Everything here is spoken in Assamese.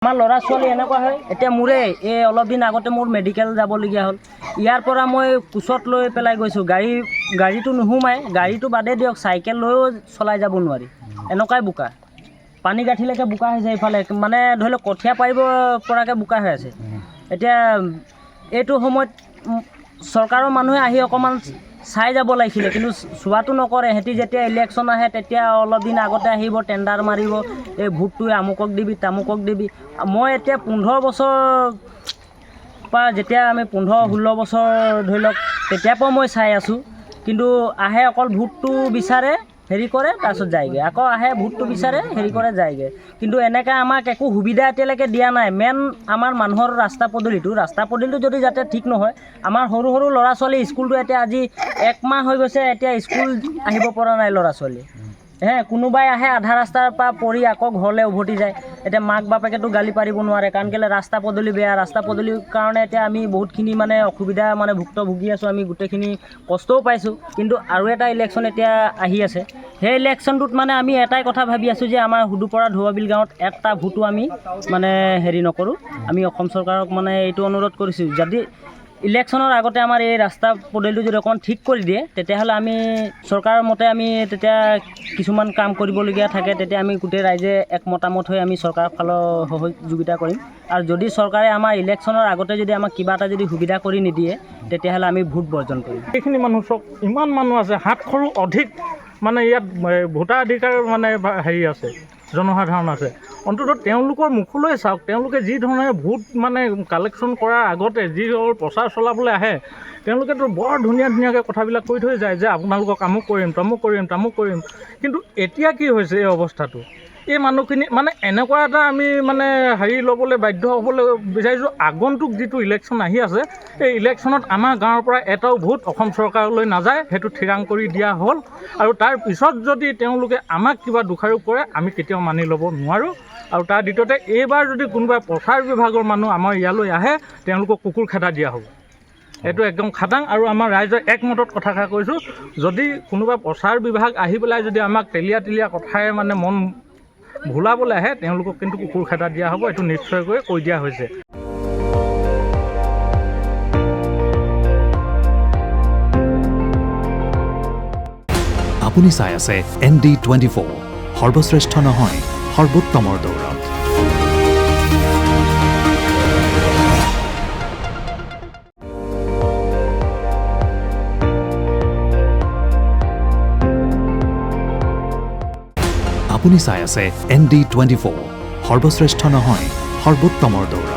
আমাৰ ল'ৰা ছোৱালী এনেকুৱা হয় এতিয়া মোৰে এই অলপ দিন আগতে মোৰ মেডিকেল যাবলগীয়া হ'ল ইয়াৰ পৰা মই কোচত লৈ পেলাই গৈছোঁ গাড়ীটো নোসোমাই গাড়ীটো বাদে দিয়ক চাইকেল লৈও চলাই যাব নোৱাৰি এনেকুৱাই বোকা পানী গাঁঠিলৈকে বোকা হৈছে এইফালে মানে ধৰি লওক কঠীয়া পাৰিব পৰাকৈ বোকা হৈ আছে এতিয়া এইটো সময়ত চৰকাৰৰ মানুহে আহি অকণমান চাই যাব লাগিছিলে কিন্তু চোৱাটো নকৰে সিহঁতি যেতিয়া ইলেকশ্যন আহে তেতিয়া অলপ দিন আগতে আহিব টেণ্ডাৰ মাৰিব এই ভোটটোৱে আমুকক দিবি তামুকক দিবি মই এতিয়া 15 বছৰ পৰা যেতিয়া আমি 15-16 বছৰ ধৰি লওক তেতিয়াৰ পৰা মই চাই আছোঁ কিন্তু আহে অকল ভোটটো বিচাৰে হেৰি কৰে তাৰপিছত যায়গৈ আকৌ আহে ভোটটো বিচাৰে হেৰি কৰে যায়গৈ কিন্তু এনেকৈ আমাক একো সুবিধা এতিয়ালৈকে দিয়া নাই মেইন আমাৰ মানুহৰ ৰাস্তা পদূলিটো যদি যাতে ঠিক নহয় আমাৰ সৰু সৰু ল'ৰা ছোৱালী স্কুলটো এতিয়া আজি 1 মাহ হৈ গৈছে এতিয়া স্কুল আহিব পৰা নাই ল'ৰা ছোৱালী কোনোবাই আহে আধা ৰাস্তাৰ পৰা পৰি আকৌ ঘৰলৈ উভতি যায় এতিয়া মাক বাপেকেতো গালি পাৰিব নোৱাৰে কাৰণ কেলৈ ৰাস্তা পদূলি বেয়া ৰাস্তা পদূলিৰ কাৰণে এতিয়া আমি বহুতখিনি মানে অসুবিধা মানে ভুক্তভোগী আছোঁ আমি গোটেইখিনি কষ্টও পাইছোঁ কিন্তু আৰু এটা ইলেকশ্যন এতিয়া আহি আছে সেই ইলেকশ্যনটোত মানে আমি এটাই কথা ভাবি আছোঁ যে আমাৰ হুদুপৰা ধোৱাবিল গাঁৱত এটা ভোটো আমি মানে হেৰি নকৰোঁ আমি অসম চৰকাৰক মানে এইটো অনুৰোধ কৰিছোঁ যদি ইলেকশ্যনৰ আগতে আমাৰ এই ৰাস্তা পদূলিটো যদি অকণমান ঠিক কৰি দিয়ে তেতিয়াহ'লে আমি চৰকাৰৰ মতে আমি তেতিয়া কিছুমান কাম কৰিবলগীয়া থাকে তেতিয়া আমি গোটেই ৰাইজে একমতামত হৈ আমি চৰকাৰৰ ফালৰ সহযোগিতা কৰিম আৰু যদি চৰকাৰে আমাৰ ইলেকশ্যনৰ আগতে যদি আমাক কিবা এটা যদি সুবিধা কৰি নিদিয়ে তেতিয়াহ'লে আমি ভোট বৰ্জন কৰিম এইখিনি মানুহ চব ইমান মানুহ আছে 700ৰো অধিক মানে ইয়াত ভোটাধিকাৰ মানে হেৰি আছে জনসাধাৰণ আছে অন্ততঃ তেওঁলোকৰ মুখলৈ চাওক তেওঁলোকে যি ধৰণে ভোট মানে কালেকশ্যন কৰাৰ আগতে যি প্ৰচাৰ চলাবলৈ আহে তেওঁলোকেতো বৰ ধুনীয়াকৈ কথাবিলাক কৈ থৈ যায় যে আপোনালোকক আমুক কৰিম তামুক কৰিম কিন্তু এতিয়া কি হৈছে এই অৱস্থাটো এই মানুহখিনি মানে এনেকুৱা এটা আমি মানে হেৰি ল'বলৈ বাধ্য হ'বলৈ বিচাৰিছোঁ আগন্তুক যিটো ইলেকশ্যন আহি আছে এই ইলেকশ্যনত আমাৰ গাঁৱৰ পৰা এটাও ভোট অসম চৰকাৰলৈ নাযায় সেইটো থিৰাং কৰি দিয়া হ'ল আৰু তাৰ পিছত যদি তেওঁলোকে আমাক কিবা দোষাৰোপ কৰে আমি কেতিয়াও মানি ল'ব নোৱাৰোঁ আৰু তাৰ দ্বিতীয়তে এইবাৰ যদি কোনোবা প্ৰচাৰ বিভাগৰ মানুহ আমাৰ ইয়ালৈ আহে তেওঁলোকক কুকুৰ খেদা দিয়া হ'ব এইটো একদম খাটাং আৰু আমাৰ ৰাইজৰ একমতত কথাষাৰ কৈছোঁ যদি কোনোবা প্ৰচাৰ বিভাগ আহি পেলাই যদি আমাক তেলীয়া কথাৰে মানে মন ভুলাবলৈ আহে তেওঁলোকক কিন্তু কুকুৰ খেদা দিয়া হ'ব এইটো নিশ্চয়কৈ কৈ দিয়া হৈছে আপুনি চাই আছে ND24 সৰ্বশ্ৰেষ্ঠ নহয় সৰ্বোত্তমৰ দৌৰত আপুনি চাই আছে ND24 সৰ্বশ্ৰেষ্ঠ নহয় সৰ্বোত্তমৰ দৌৰত